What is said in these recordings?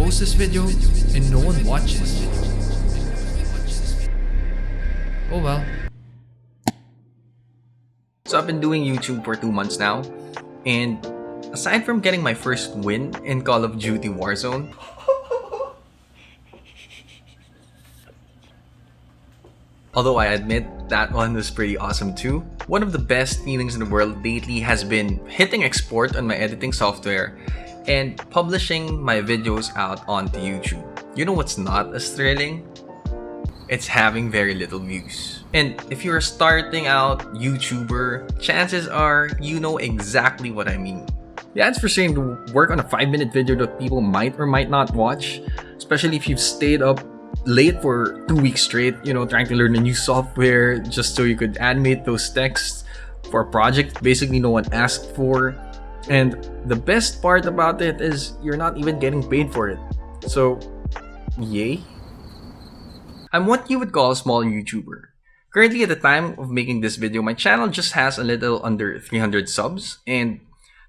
post this video and no one watches. Oh well. So I've been doing YouTube for 2 months now, and aside from getting my first win in Call of Duty Warzone, although I admit that one was pretty awesome too, one of the best feelings in the world lately has been hitting export on my editing software and publishing my videos out onto YouTube. You know what's not as thrilling? It's having very little views. And if you're a starting out YouTuber, chances are you know exactly what I mean. Yeah, it's frustrating to work on a 5-minute video that people might or might not watch, especially if you've stayed up late for 2 weeks straight, trying to learn a new software just so you could animate those texts for a project basically no one asked for. And the best part about it is you're not even getting paid for it. So, yay. I'm what you would call a small YouTuber. Currently, at the time of making this video, my channel just has a little under 300 subs, and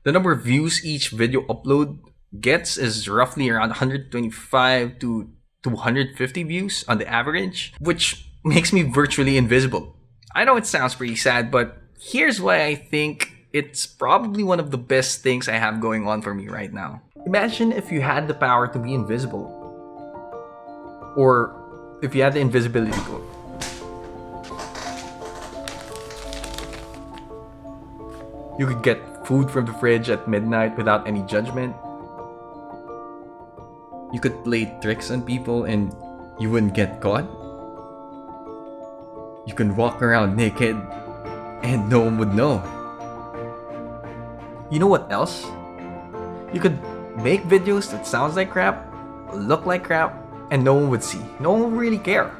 the number of views each video upload gets is roughly around 125 to 250 views on the average, which makes me virtually invisible. I know it sounds pretty sad, but here's why I think it's probably one of the best things I have going on for me right now. Imagine if you had the power to be invisible, or if you had the invisibility code. You could get food from the fridge at midnight without any judgment. You could play tricks on people and you wouldn't get caught. You can walk around naked and no one would know. You know what else? You could make videos that sounds like crap, look like crap, and no one would see. No one would really care.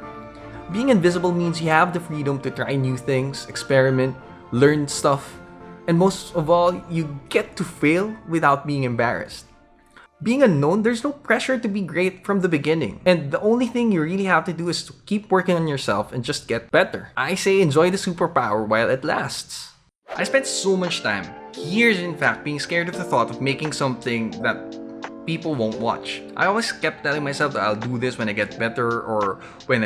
Being invisible means you have the freedom to try new things, experiment, learn stuff, and most of all, you get to fail without being embarrassed. Being unknown, there's no pressure to be great from the beginning. And the only thing you really have to do is to keep working on yourself and just get better. I say enjoy the superpower while it lasts. I spent so much time, years in fact, being scared of the thought of making something that people won't watch. I always kept telling myself that I'll do this when I get better or when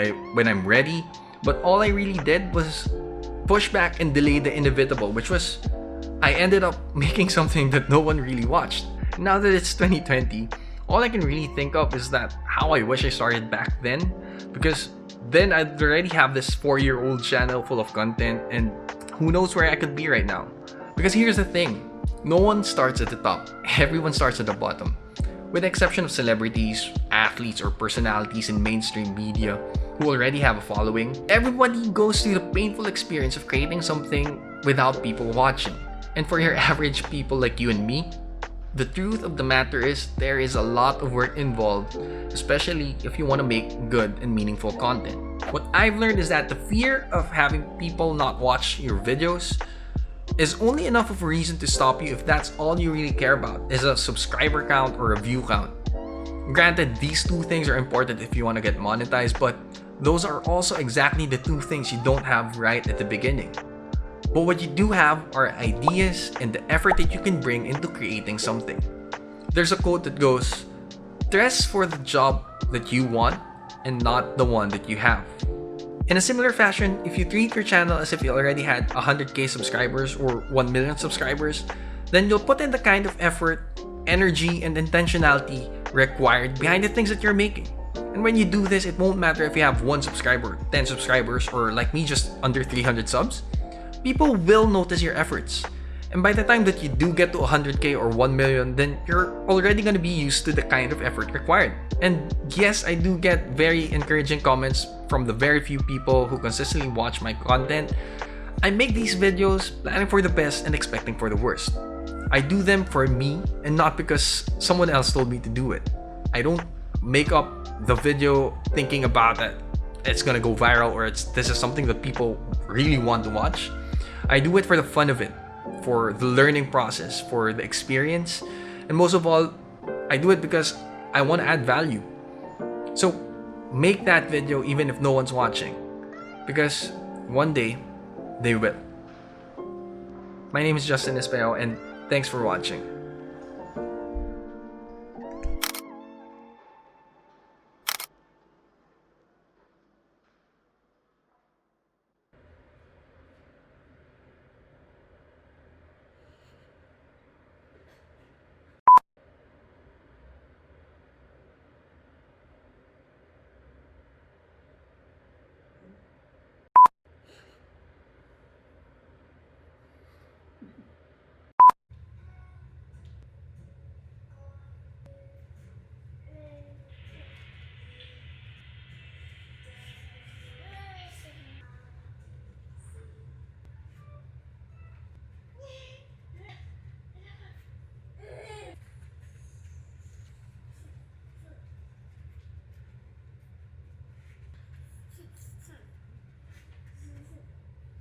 I'm ready. But all I really did was push back and delay the inevitable, which was I ended up making something that no one really watched. Now that it's 2020, all I can really think of is that how I wish I started back then, because then I'd already have this 4-year-old channel full of content, and who knows where I could be right now. Because here's the thing, no one starts at the top, everyone starts at the bottom. With the exception of celebrities, athletes, or personalities in mainstream media who already have a following, everybody goes through the painful experience of creating something without people watching. And for your average people like you and me, the truth of the matter is there is a lot of work involved, especially if you want to make good and meaningful content. What I've learned is that the fear of having people not watch your videos is only enough of a reason to stop you if that's all you really care about, is a subscriber count or a view count. Granted, these two things are important if you want to get monetized, but those are also exactly the two things you don't have right at the beginning. But what you do have are ideas and the effort that you can bring into creating something. There's a quote that goes, "Dress for the job that you want and not the one that you have." In a similar fashion, if you treat your channel as if you already had 100k subscribers or 1 million subscribers, then you'll put in the kind of effort, energy, and intentionality required behind the things that you're making. And when you do this, it won't matter if you have 1 subscriber, 10 subscribers, or like me, just under 300 subs. People will notice your efforts. And by the time that you do get to 100k or 1 million, then you're already going to be used to the kind of effort required. And yes, I do get very encouraging comments from the very few people who consistently watch my content. I make these videos planning for the best and expecting for the worst. I do them for me and not because someone else told me to do it. I don't make up the video thinking about that it's gonna go viral or this is something that people really want to watch. I do it for the fun of it, for the learning process, for the experience, and most of all, I do it because I want to add value. So make that video even if no one's watching, because one day they will. My name is Justin Espeo, and thanks for watching.